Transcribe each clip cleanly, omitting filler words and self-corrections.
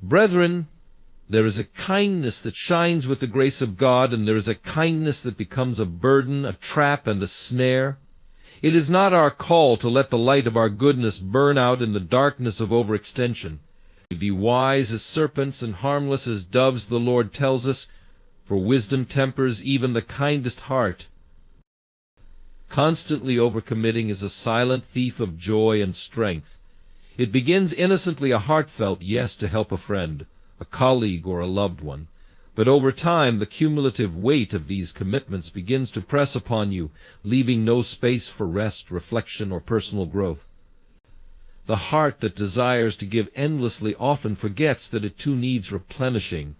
Brethren, there is a kindness that shines with the grace of God, and there is a kindness that becomes a burden, a trap, and a snare. It is not our call to let the light of our goodness burn out in the darkness of overextension. Be wise as serpents and harmless as doves, the Lord tells us, for wisdom tempers even the kindest heart. Constantly overcommitting is a silent thief of joy and strength. It begins innocently a heartfelt yes to help a friend, a colleague, or a loved one. But over time, the cumulative weight of these commitments begins to press upon you, leaving no space for rest, reflection, or personal growth. The heart that desires to give endlessly often forgets that it too needs replenishing.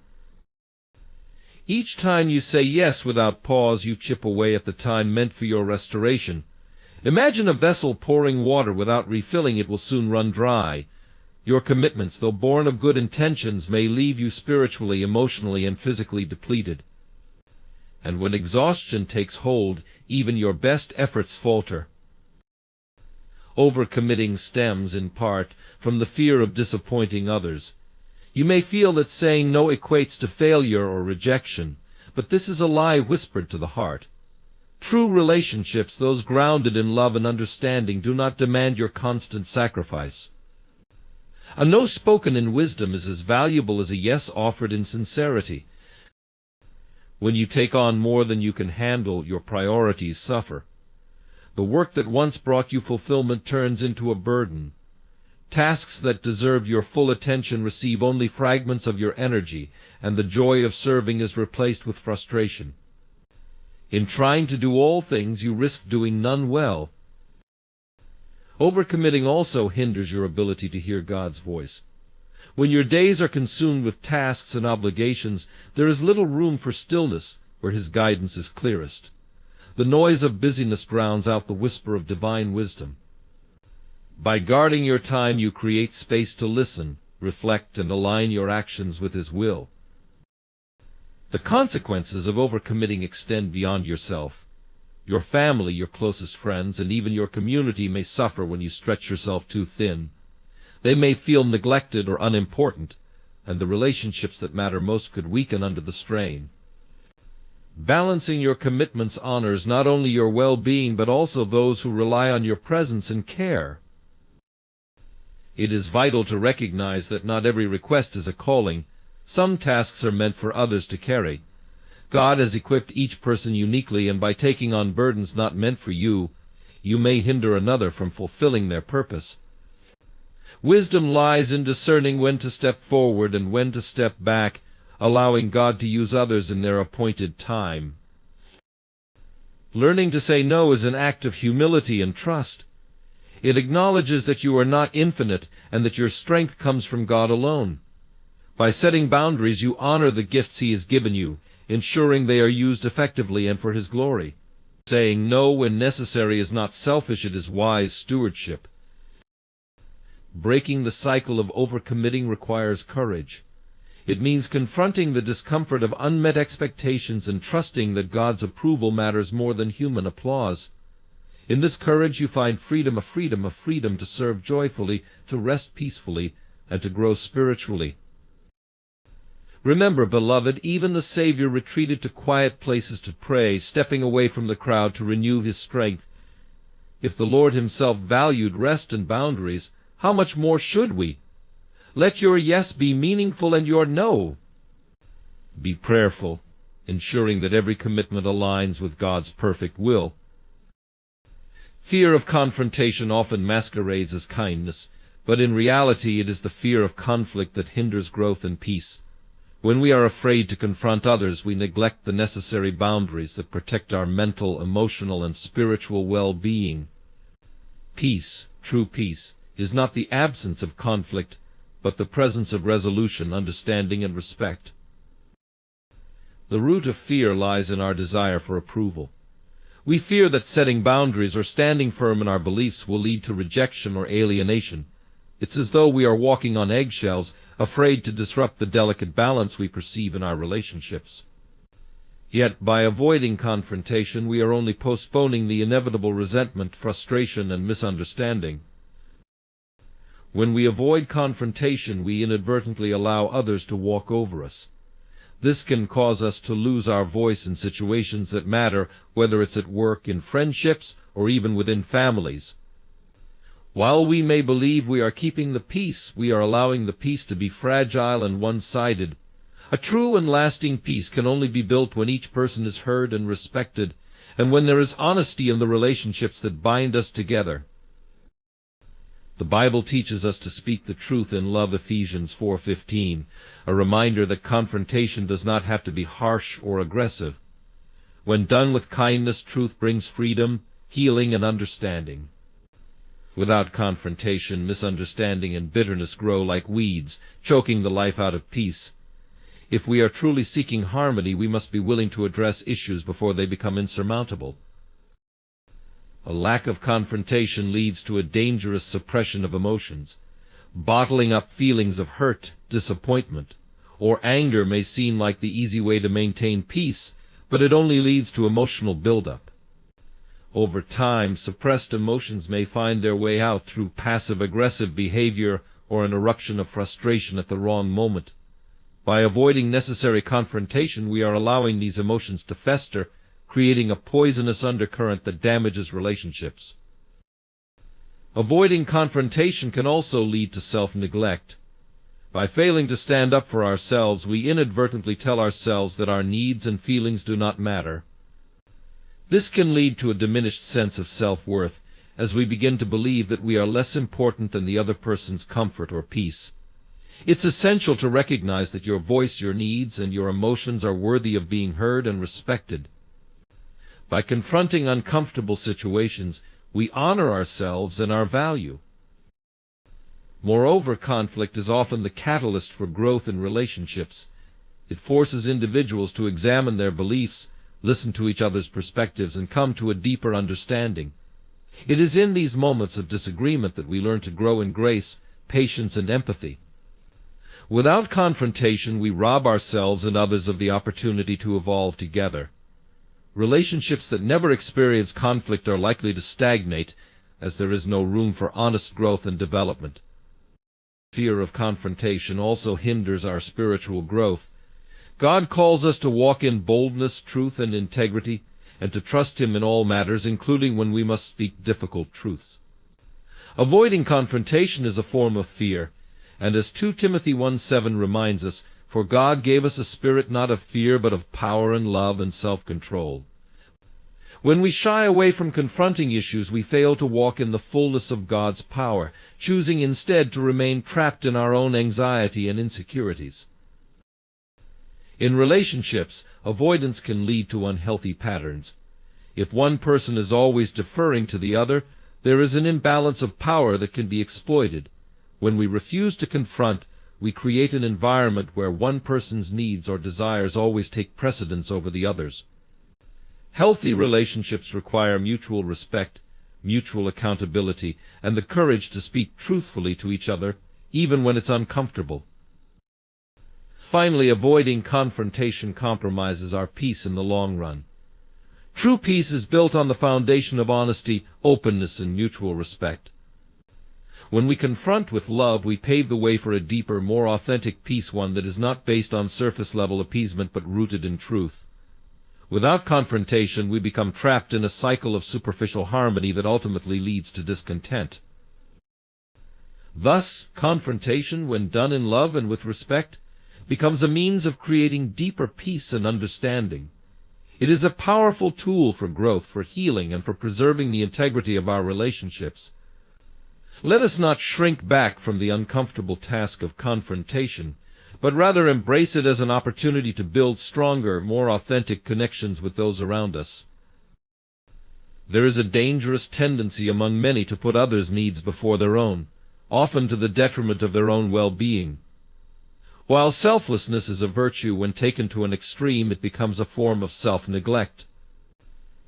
Each time you say yes without pause, you chip away at the time meant for your restoration. Imagine a vessel pouring water without refilling; it will soon run dry. Your commitments, though born of good intentions, may leave you spiritually, emotionally, and physically depleted. And when exhaustion takes hold, even your best efforts falter. Overcommitting stems, in part, from the fear of disappointing others. You may feel that saying no equates to failure or rejection, but this is a lie whispered to the heart. True relationships, those grounded in love and understanding, do not demand your constant sacrifice. A no spoken in wisdom is as valuable as a yes offered in sincerity. When you take on more than you can handle, your priorities suffer. The work that once brought you fulfillment turns into a burden. Tasks that deserve your full attention receive only fragments of your energy, and the joy of serving is replaced with frustration. In trying to do all things, you risk doing none well. Overcommitting also hinders your ability to hear God's voice. When your days are consumed with tasks and obligations, there is little room for stillness where His guidance is clearest. The noise of busyness drowns out the whisper of divine wisdom. By guarding your time, you create space to listen, reflect, and align your actions with His will. The consequences of overcommitting extend beyond yourself. Your family, your closest friends, and even your community may suffer when you stretch yourself too thin. They may feel neglected or unimportant, and the relationships that matter most could weaken under the strain. Balancing your commitments honors not only your well-being but also those who rely on your presence and care. It is vital to recognize that not every request is a calling. Some tasks are meant for others to carry. God has equipped each person uniquely, and by taking on burdens not meant for you, you may hinder another from fulfilling their purpose. Wisdom lies in discerning when to step forward and when to step back, allowing God to use others in their appointed time. Learning to say no is an act of humility and trust. It acknowledges that you are not infinite and that your strength comes from God alone. By setting boundaries, you honor the gifts He has given you, ensuring they are used effectively and for His glory. Saying no when necessary is not selfish, it is wise stewardship. Breaking the cycle of overcommitting requires courage. It means confronting the discomfort of unmet expectations and trusting that God's approval matters more than human applause. In this courage you find freedom, a freedom to serve joyfully, to rest peacefully, and to grow spiritually. Remember, beloved, even the Savior retreated to quiet places to pray, stepping away from the crowd to renew His strength. If the Lord Himself valued rest and boundaries, how much more should we? Let your yes be meaningful and your no. Be prayerful, ensuring that every commitment aligns with God's perfect will. Fear of confrontation often masquerades as kindness, but in reality it is the fear of conflict that hinders growth and peace. When we are afraid to confront others, we neglect the necessary boundaries that protect our mental, emotional, and spiritual well-being. Peace, true peace, is not the absence of conflict, but the presence of resolution, understanding, and respect. The root of fear lies in our desire for approval. We fear that setting boundaries or standing firm in our beliefs will lead to rejection or alienation. It's as though we are walking on eggshells, afraid to disrupt the delicate balance we perceive in our relationships. Yet, by avoiding confrontation, we are only postponing the inevitable resentment, frustration, and misunderstanding. When we avoid confrontation, we inadvertently allow others to walk over us. This can cause us to lose our voice in situations that matter, whether it's at work, in friendships, or even within families. While we may believe we are keeping the peace, we are allowing the peace to be fragile and one-sided. A true and lasting peace can only be built when each person is heard and respected, and when there is honesty in the relationships that bind us together. The Bible teaches us to speak the truth in love, Ephesians 4:15, a reminder that confrontation does not have to be harsh or aggressive. When done with kindness, truth brings freedom, healing, and understanding. Without confrontation, misunderstanding and bitterness grow like weeds, choking the life out of peace. If we are truly seeking harmony, we must be willing to address issues before they become insurmountable. A lack of confrontation leads to a dangerous suppression of emotions. Bottling up feelings of hurt, disappointment, or anger may seem like the easy way to maintain peace, but it only leads to emotional buildup. Over time, suppressed emotions may find their way out through passive-aggressive behavior or an eruption of frustration at the wrong moment. By avoiding necessary confrontation, we are allowing these emotions to fester, creating a poisonous undercurrent that damages relationships. Avoiding confrontation can also lead to self-neglect. By failing to stand up for ourselves, we inadvertently tell ourselves that our needs and feelings do not matter. This can lead to a diminished sense of self-worth, as we begin to believe that we are less important than the other person's comfort or peace. It's essential to recognize that your voice, your needs, and your emotions are worthy of being heard and respected. By confronting uncomfortable situations, we honor ourselves and our value. Moreover, conflict is often the catalyst for growth in relationships. It forces individuals to examine their beliefs, listen to each other's perspectives, and come to a deeper understanding. It is in these moments of disagreement that we learn to grow in grace, patience, and empathy. Without confrontation, we rob ourselves and others of the opportunity to evolve together. Relationships that never experience conflict are likely to stagnate, as there is no room for honest growth and development. Fear of confrontation also hinders our spiritual growth. God calls us to walk in boldness, truth, and integrity, and to trust Him in all matters, including when we must speak difficult truths. Avoiding confrontation is a form of fear, and as 2 Timothy 1:7 reminds us, "For God gave us a spirit not of fear, but of power and love and self-control." When we shy away from confronting issues, we fail to walk in the fullness of God's power, choosing instead to remain trapped in our own anxiety and insecurities. In relationships, avoidance can lead to unhealthy patterns. If one person is always deferring to the other, there is an imbalance of power that can be exploited. When we refuse to confront, we create an environment where one person's needs or desires always take precedence over the others. Healthy relationships require mutual respect, mutual accountability, and the courage to speak truthfully to each other, even when it's uncomfortable. Finally, avoiding confrontation compromises our peace in the long run. True peace is built on the foundation of honesty, openness, and mutual respect. When we confront with love, we pave the way for a deeper, more authentic peace, one that is not based on surface-level appeasement but rooted in truth. Without confrontation, we become trapped in a cycle of superficial harmony that ultimately leads to discontent. Thus, confrontation, when done in love and with respect, becomes a means of creating deeper peace and understanding. It is a powerful tool for growth, for healing, and for preserving the integrity of our relationships. Let us not shrink back from the uncomfortable task of confrontation, but rather embrace it as an opportunity to build stronger, more authentic connections with those around us. There is a dangerous tendency among many to put others' needs before their own, often to the detriment of their own well-being. While selflessness is a virtue, when taken to an extreme, it becomes a form of self-neglect.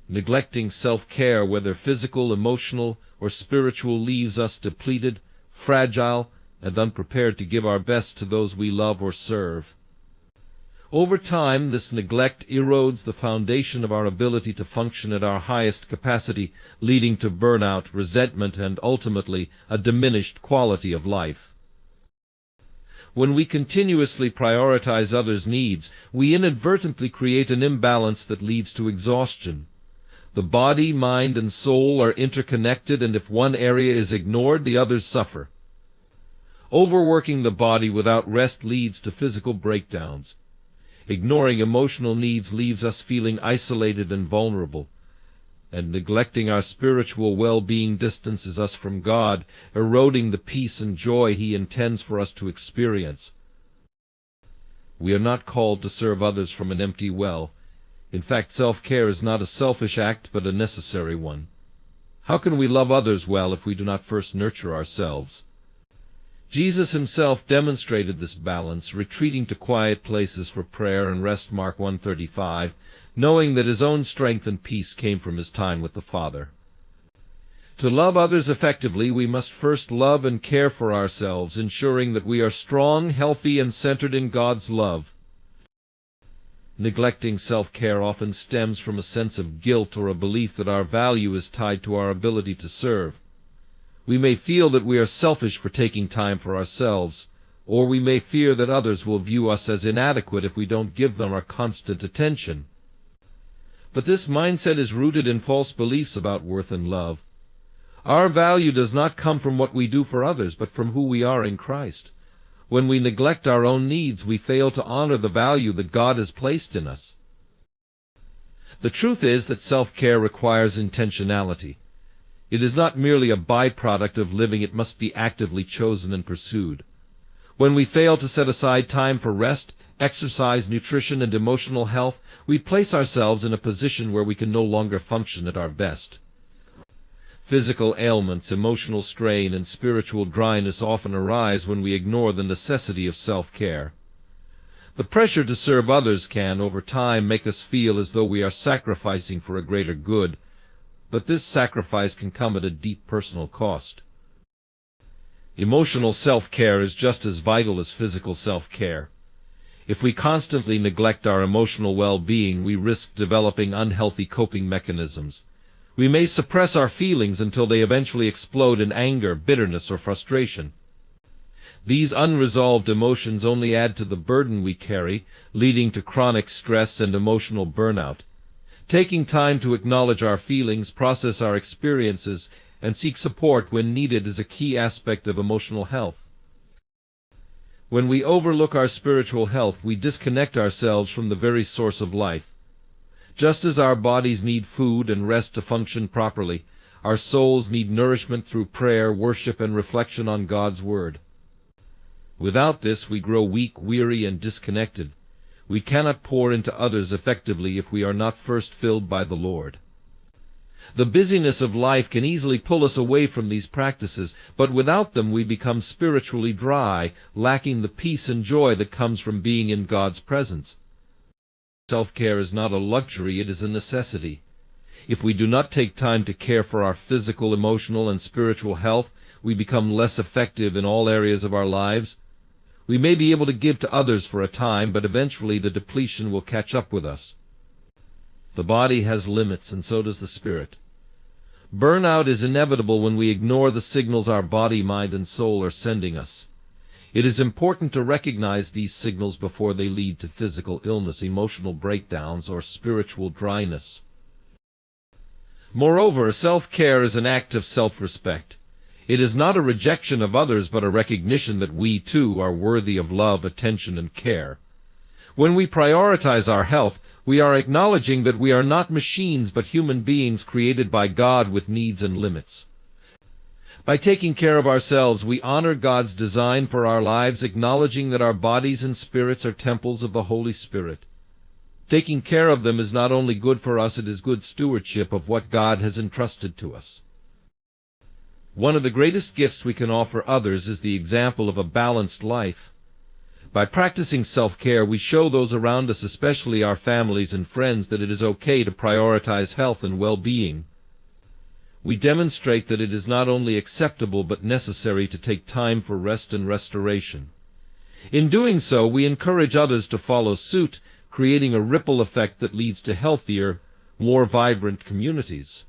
Neglecting self-care, whether physical, emotional, or spiritual, leaves us depleted, fragile, and unprepared to give our best to those we love or serve. Over time, this neglect erodes the foundation of our ability to function at our highest capacity, leading to burnout, resentment, and ultimately a diminished quality of life. When we continuously prioritize others' needs, we inadvertently create an imbalance that leads to exhaustion. The body, mind, and soul are interconnected, and if one area is ignored, the others suffer. Overworking the body without rest leads to physical breakdowns. Ignoring emotional needs leaves us feeling isolated and vulnerable. And neglecting our spiritual well-being distances us from God, eroding the peace and joy He intends for us to experience. We are not called to serve others from an empty well. In fact, self-care is not a selfish act, but a necessary one. How can we love others well if we do not first nurture ourselves? Jesus himself demonstrated this balance, retreating to quiet places for prayer and rest, Mark 1:35, knowing that his own strength and peace came from his time with the Father. To love others effectively, we must first love and care for ourselves, ensuring that we are strong, healthy, and centered in God's love. Neglecting self-care often stems from a sense of guilt or a belief that our value is tied to our ability to serve. We may feel that we are selfish for taking time for ourselves, or we may fear that others will view us as inadequate if we don't give them our constant attention. But this mindset is rooted in false beliefs about worth and love. Our value does not come from what we do for others, but from who we are in Christ. When we neglect our own needs, we fail to honor the value that God has placed in us. The truth is that self-care requires intentionality. It is not merely a byproduct of living, it must be actively chosen and pursued. When we fail to set aside time for rest, exercise, nutrition, and emotional health, we place ourselves in a position where we can no longer function at our best. Physical ailments, emotional strain, and spiritual dryness often arise when we ignore the necessity of self-care. The pressure to serve others can, over time, make us feel as though we are sacrificing for a greater good, but this sacrifice can come at a deep personal cost. Emotional self-care is just as vital as physical self-care. If we constantly neglect our emotional well-being, we risk developing unhealthy coping mechanisms. We may suppress our feelings until they eventually explode in anger, bitterness, or frustration. These unresolved emotions only add to the burden we carry, leading to chronic stress and emotional burnout. Taking time to acknowledge our feelings, process our experiences, and seek support when needed is a key aspect of emotional health. When we overlook our spiritual health, we disconnect ourselves from the very source of life. Just as our bodies need food and rest to function properly, our souls need nourishment through prayer, worship, and reflection on God's Word. Without this, we grow weak, weary, and disconnected. We cannot pour into others effectively if we are not first filled by the Lord. The busyness of life can easily pull us away from these practices, but without them we become spiritually dry, lacking the peace and joy that comes from being in God's presence. Self-care is not a luxury, it is a necessity. If we do not take time to care for our physical, emotional, and spiritual health, we become less effective in all areas of our lives. We may be able to give to others for a time, but eventually the depletion will catch up with us. The body has limits, and so does the spirit. Burnout is inevitable when we ignore the signals our body, mind, and soul are sending us. It is important to recognize these signals before they lead to physical illness, emotional breakdowns, or spiritual dryness. Moreover, self-care is an act of self-respect. It is not a rejection of others, but a recognition that we, too, are worthy of love, attention, and care. When we prioritize our health, we are acknowledging that we are not machines, but human beings created by God with needs and limits. By taking care of ourselves, we honor God's design for our lives, acknowledging that our bodies and spirits are temples of the Holy Spirit. Taking care of them is not only good for us, it is good stewardship of what God has entrusted to us. One of the greatest gifts we can offer others is the example of a balanced life. By practicing self-care, we show those around us, especially our families and friends, that it is okay to prioritize health and well-being. We demonstrate that it is not only acceptable but necessary to take time for rest and restoration. In doing so, we encourage others to follow suit, creating a ripple effect that leads to healthier, more vibrant communities.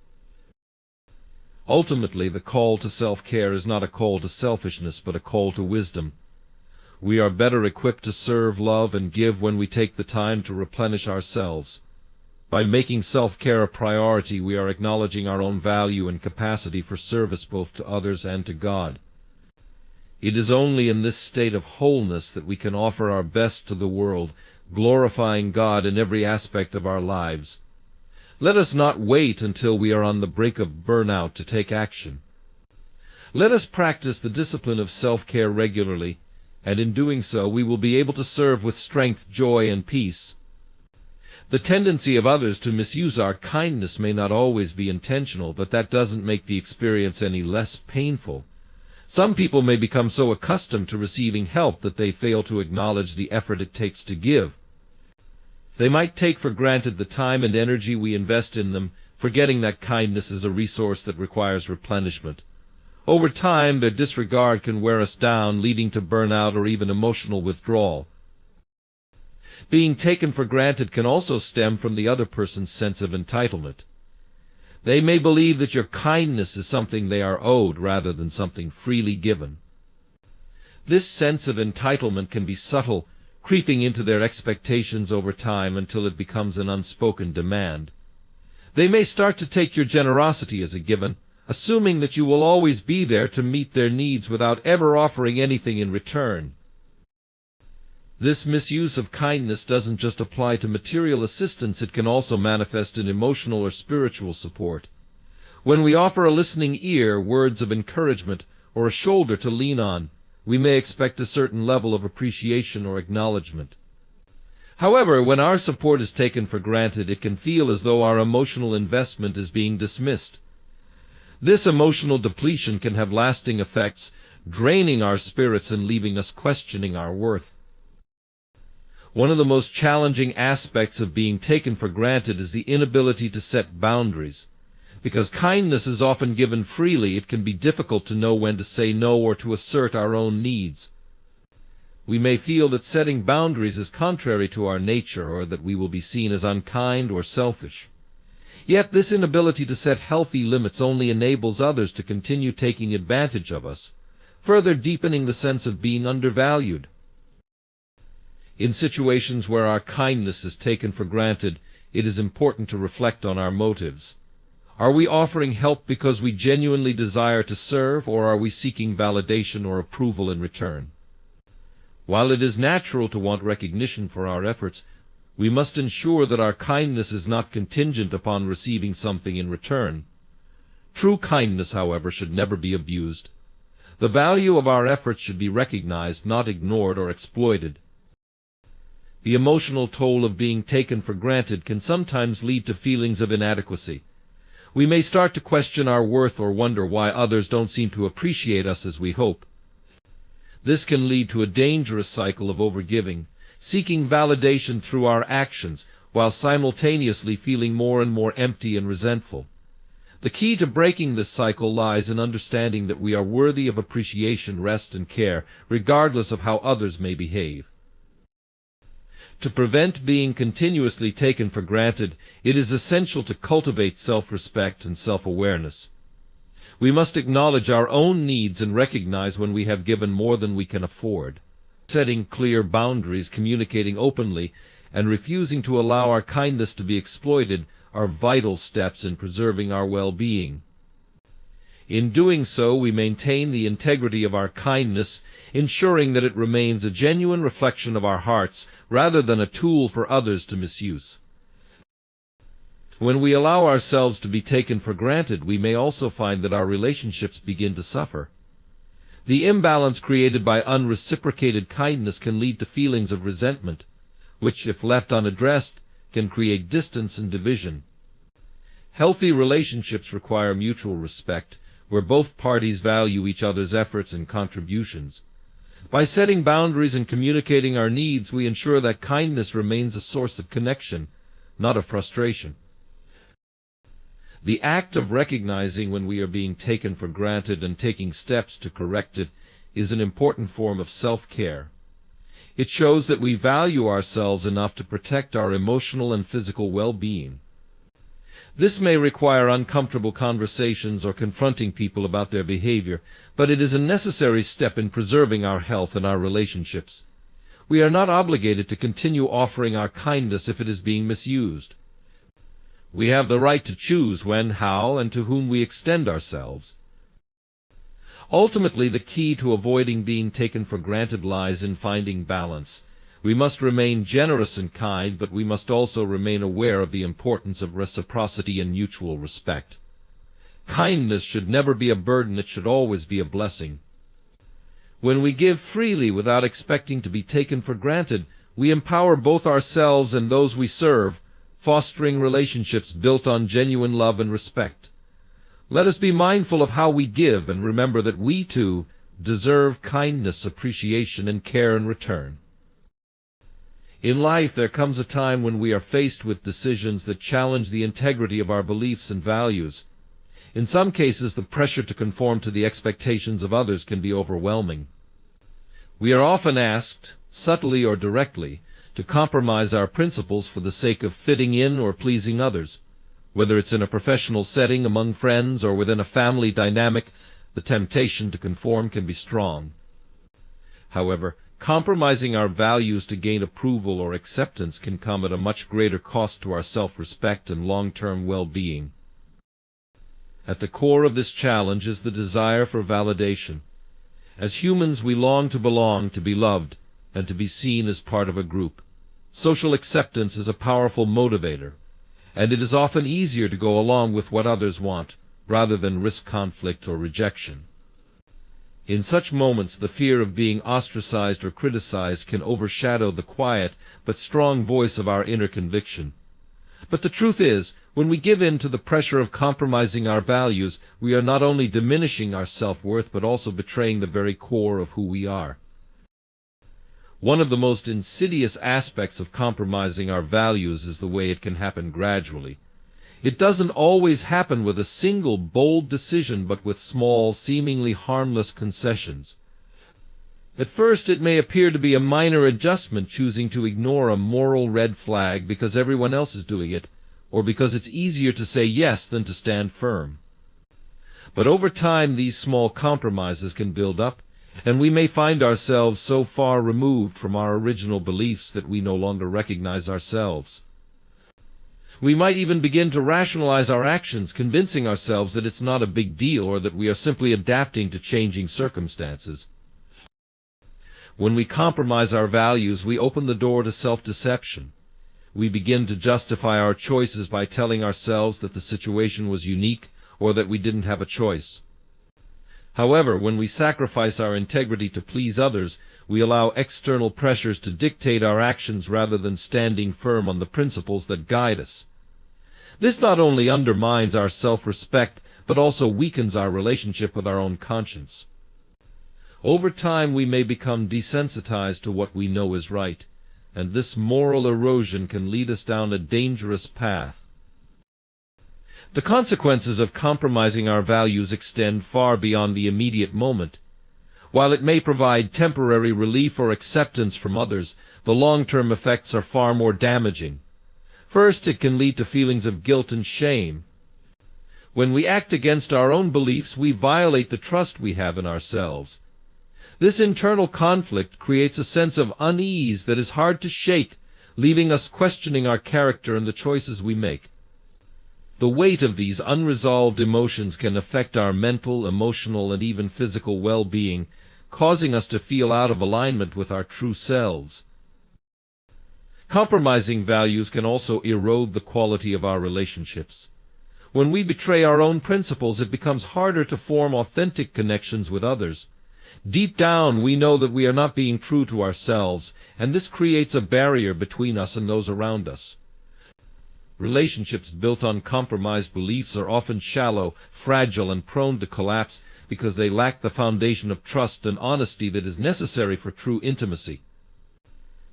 Ultimately, the call to self-care is not a call to selfishness, but a call to wisdom. We are better equipped to serve, love, and give when we take the time to replenish ourselves. By making self-care a priority, we are acknowledging our own value and capacity for service both to others and to God. It is only in this state of wholeness that we can offer our best to the world, glorifying God in every aspect of our lives. Let us not wait until we are on the brink of burnout to take action. Let us practice the discipline of self-care regularly, and in doing so we will be able to serve with strength, joy, and peace. The tendency of others to misuse our kindness may not always be intentional, but that doesn't make the experience any less painful. Some people may become so accustomed to receiving help that they fail to acknowledge the effort it takes to give. They might take for granted the time and energy we invest in them, forgetting that kindness is a resource that requires replenishment. Over time, their disregard can wear us down, leading to burnout or even emotional withdrawal. Being taken for granted can also stem from the other person's sense of entitlement. They may believe that your kindness is something they are owed rather than something freely given. This sense of entitlement can be subtle, creeping into their expectations over time until it becomes an unspoken demand. They may start to take your generosity as a given, assuming that you will always be there to meet their needs without ever offering anything in return. This misuse of kindness doesn't just apply to material assistance, it can also manifest in emotional or spiritual support. When we offer a listening ear, words of encouragement, or a shoulder to lean on, we may expect a certain level of appreciation or acknowledgement. However, when our support is taken for granted, it can feel as though our emotional investment is being dismissed. This emotional depletion can have lasting effects, draining our spirits and leaving us questioning our worth. One of the most challenging aspects of being taken for granted is the inability to set boundaries. Because kindness is often given freely, it can be difficult to know when to say no or to assert our own needs. We may feel that setting boundaries is contrary to our nature, or that we will be seen as unkind or selfish. Yet this inability to set healthy limits only enables others to continue taking advantage of us, further deepening the sense of being undervalued. In situations where our kindness is taken for granted, it is important to reflect on our motives. Are we offering help because we genuinely desire to serve, or are we seeking validation or approval in return? While it is natural to want recognition for our efforts, we must ensure that our kindness is not contingent upon receiving something in return. True kindness, however, should never be abused. The value of our efforts should be recognized, not ignored or exploited. The emotional toll of being taken for granted can sometimes lead to feelings of inadequacy. We may start to question our worth or wonder why others don't seem to appreciate us as we hope. This can lead to a dangerous cycle of overgiving, seeking validation through our actions, while simultaneously feeling more and more empty and resentful. The key to breaking this cycle lies in understanding that we are worthy of appreciation, rest, and care, regardless of how others may behave. To prevent being continuously taken for granted, it is essential to cultivate self-respect and self-awareness. We must acknowledge our own needs and recognize when we have given more than we can afford. Setting clear boundaries, communicating openly, and refusing to allow our kindness to be exploited are vital steps in preserving our well-being. In doing so, we maintain the integrity of our kindness, ensuring that it remains a genuine reflection of our hearts rather than a tool for others to misuse. When we allow ourselves to be taken for granted, we may also find that our relationships begin to suffer. The imbalance created by unreciprocated kindness can lead to feelings of resentment, which, if left unaddressed, can create distance and division. Healthy relationships require mutual respect, where both parties value each other's efforts and contributions. By setting boundaries and communicating our needs, we ensure that kindness remains a source of connection, not of frustration. The act of recognizing when we are being taken for granted and taking steps to correct it is an important form of self-care. It shows that we value ourselves enough to protect our emotional and physical well-being. This may require uncomfortable conversations or confronting people about their behavior, but it is a necessary step in preserving our health and our relationships. We are not obligated to continue offering our kindness if it is being misused. We have the right to choose when, how, and to whom we extend ourselves. Ultimately, the key to avoiding being taken for granted lies in finding balance. We must remain generous and kind, but we must also remain aware of the importance of reciprocity and mutual respect. Kindness should never be a burden, it should always be a blessing. When we give freely without expecting to be taken for granted, we empower both ourselves and those we serve, fostering relationships built on genuine love and respect. Let us be mindful of how we give and remember that we, too, deserve kindness, appreciation, and care in return. In life, there comes a time when we are faced with decisions that challenge the integrity of our beliefs and values. In some cases, the pressure to conform to the expectations of others can be overwhelming. We are often asked, subtly or directly, to compromise our principles for the sake of fitting in or pleasing others. Whether it's in a professional setting, among friends, or within a family dynamic, the temptation to conform can be strong. However, compromising our values to gain approval or acceptance can come at a much greater cost to our self-respect and long-term well-being. At the core of this challenge is the desire for validation. As humans, we long to belong, to be loved, and to be seen as part of a group. Social acceptance is a powerful motivator, and it is often easier to go along with what others want, rather than risk conflict or rejection. In such moments, the fear of being ostracized or criticized can overshadow the quiet but strong voice of our inner conviction. But the truth is, when we give in to the pressure of compromising our values, we are not only diminishing our self-worth but also betraying the very core of who we are. One of the most insidious aspects of compromising our values is the way it can happen gradually. It doesn't always happen with a single bold decision, but with small, seemingly harmless concessions. At first, it may appear to be a minor adjustment, choosing to ignore a moral red flag because everyone else is doing it, or because it's easier to say yes than to stand firm. But over time, these small compromises can build up, and we may find ourselves so far removed from our original beliefs that we no longer recognize ourselves. We might even begin to rationalize our actions, convincing ourselves that it's not a big deal or that we are simply adapting to changing circumstances. When we compromise our values, we open the door to self-deception. We begin to justify our choices by telling ourselves that the situation was unique or that we didn't have a choice. However, when we sacrifice our integrity to please others, we allow external pressures to dictate our actions rather than standing firm on the principles that guide us. This not only undermines our self-respect, but also weakens our relationship with our own conscience. Over time, we may become desensitized to what we know is right, and this moral erosion can lead us down a dangerous path. The consequences of compromising our values extend far beyond the immediate moment. While it may provide temporary relief or acceptance from others, the long-term effects are far more damaging. First, it can lead to feelings of guilt and shame. When we act against our own beliefs, we violate the trust we have in ourselves. This internal conflict creates a sense of unease that is hard to shake, leaving us questioning our character and the choices we make. The weight of these unresolved emotions can affect our mental, emotional, and even physical well-being, causing us to feel out of alignment with our true selves. Compromising values can also erode the quality of our relationships. When we betray our own principles, it becomes harder to form authentic connections with others. Deep down, we know that we are not being true to ourselves, and this creates a barrier between us and those around us. Relationships built on compromised beliefs are often shallow, fragile, and prone to collapse because they lack the foundation of trust and honesty that is necessary for true intimacy.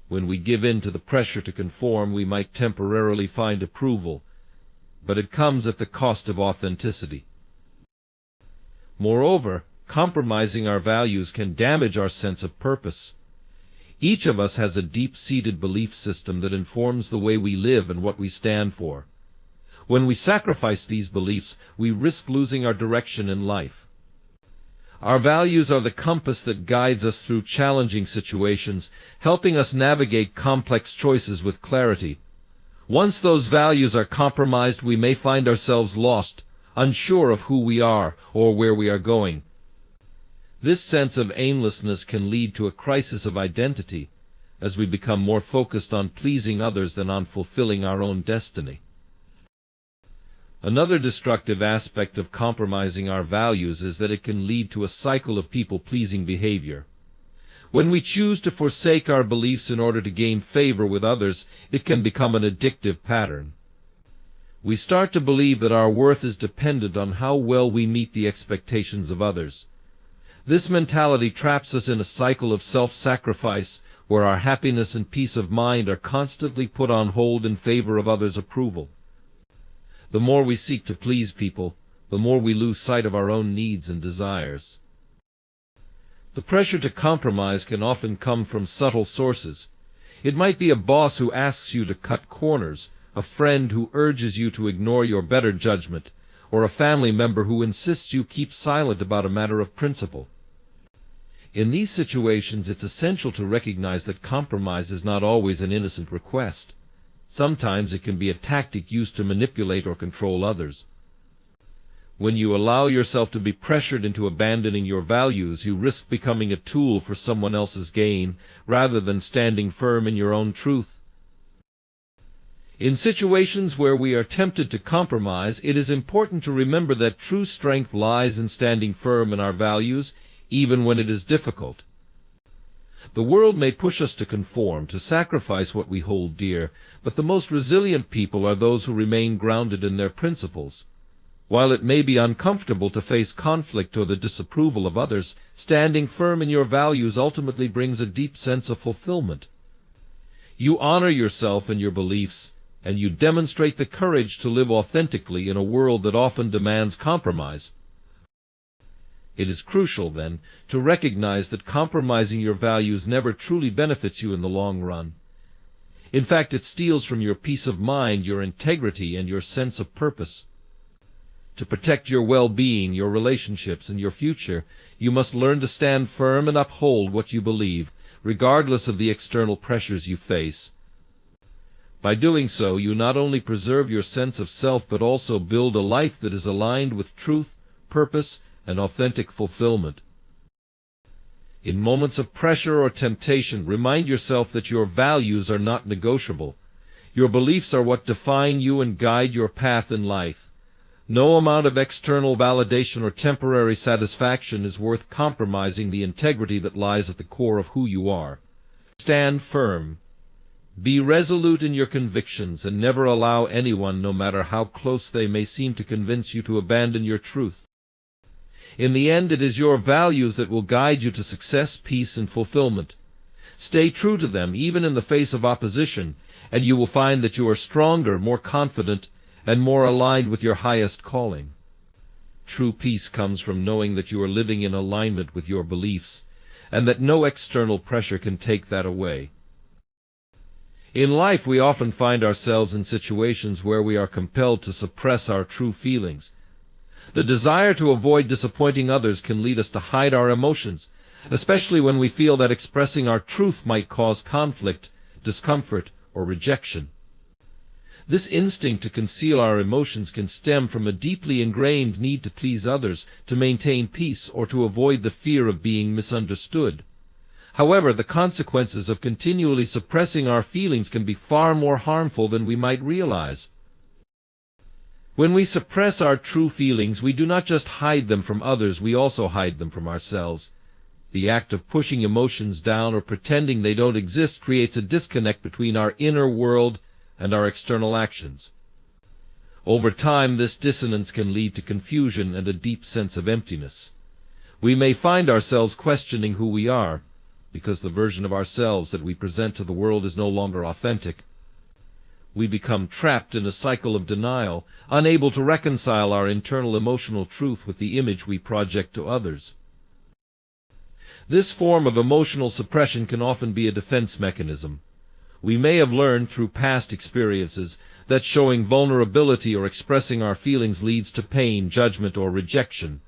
When we give in to the pressure to conform, we might temporarily find approval, but it comes at the cost of authenticity. Moreover, compromising our values can damage our sense of purpose. Each of us has a deep-seated belief system that informs the way we live and what we stand for. When we sacrifice these beliefs, we risk losing our direction in life. Our values are the compass that guides us through challenging situations, helping us navigate complex choices with clarity. Once those values are compromised, we may find ourselves lost, unsure of who we are or where we are going. This sense of aimlessness can lead to a crisis of identity, as we become more focused on pleasing others than on fulfilling our own destiny. Another destructive aspect of compromising our values is that it can lead to a cycle of people-pleasing behavior. When we choose to forsake our beliefs in order to gain favor with others, it can become an addictive pattern. We start to believe that our worth is dependent on how well we meet the expectations of others. This mentality traps us in a cycle of self-sacrifice, where our happiness and peace of mind are constantly put on hold in favor of others' approval. The more we seek to please people, the more we lose sight of our own needs and desires. The pressure to compromise can often come from subtle sources. It might be a boss who asks you to cut corners, a friend who urges you to ignore your better judgment, or a family member who insists you keep silent about a matter of principle. In these situations, it's essential to recognize that compromise is not always an innocent request. Sometimes it can be a tactic used to manipulate or control others. When you allow yourself to be pressured into abandoning your values, you risk becoming a tool for someone else's gain, rather than standing firm in your own truth. In situations where we are tempted to compromise, it is important to remember that true strength lies in standing firm in our values, even when it is difficult. The world may push us to conform, to sacrifice what we hold dear, but the most resilient people are those who remain grounded in their principles. While it may be uncomfortable to face conflict or the disapproval of others, standing firm in your values ultimately brings a deep sense of fulfillment. You honor yourself and your beliefs, and you demonstrate the courage to live authentically in a world that often demands compromise. It is crucial, then, to recognize that compromising your values never truly benefits you in the long run. In fact, it steals from your peace of mind, your integrity, and your sense of purpose. To protect your well-being, your relationships, and your future, you must learn to stand firm and uphold what you believe, regardless of the external pressures you face. By doing so, you not only preserve your sense of self, but also build a life that is aligned with truth, purpose, and authentic fulfillment. In moments of pressure or temptation, remind yourself that your values are not negotiable. Your beliefs are what define you and guide your path in life. No amount of external validation or temporary satisfaction is worth compromising the integrity that lies at the core of who you are. Stand firm. Be resolute in your convictions, and never allow anyone, no matter how close they may seem, to convince you to abandon your truth. In the end, it is your values that will guide you to success, peace, and fulfillment. Stay true to them, even in the face of opposition, and you will find that you are stronger, more confident, and more aligned with your highest calling. True peace comes from knowing that you are living in alignment with your beliefs, and that no external pressure can take that away. In life, we often find ourselves in situations where we are compelled to suppress our true feelings. The desire to avoid disappointing others can lead us to hide our emotions, especially when we feel that expressing our truth might cause conflict, discomfort, or rejection. This instinct to conceal our emotions can stem from a deeply ingrained need to please others, to maintain peace, or to avoid the fear of being misunderstood. However, the consequences of continually suppressing our feelings can be far more harmful than we might realize. When we suppress our true feelings, we do not just hide them from others, we also hide them from ourselves. The act of pushing emotions down or pretending they don't exist creates a disconnect between our inner world and our external actions. Over time, this dissonance can lead to confusion and a deep sense of emptiness. We may find ourselves questioning who we are, because the version of ourselves that we present to the world is no longer authentic. We become trapped in a cycle of denial, unable to reconcile our internal emotional truth with the image we project to others. This form of emotional suppression can often be a defense mechanism. We may have learned through past experiences that showing vulnerability or expressing our feelings leads to pain, judgment, or rejection.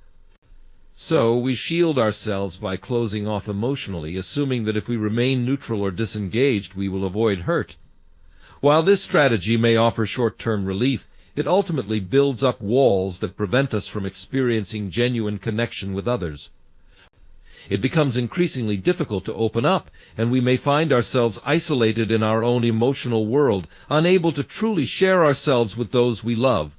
So we shield ourselves by closing off emotionally, assuming that if we remain neutral or disengaged, we will avoid hurt. While this strategy may offer short-term relief, it ultimately builds up walls that prevent us from experiencing genuine connection with others. It becomes increasingly difficult to open up, and we may find ourselves isolated in our own emotional world, unable to truly share ourselves with those we love.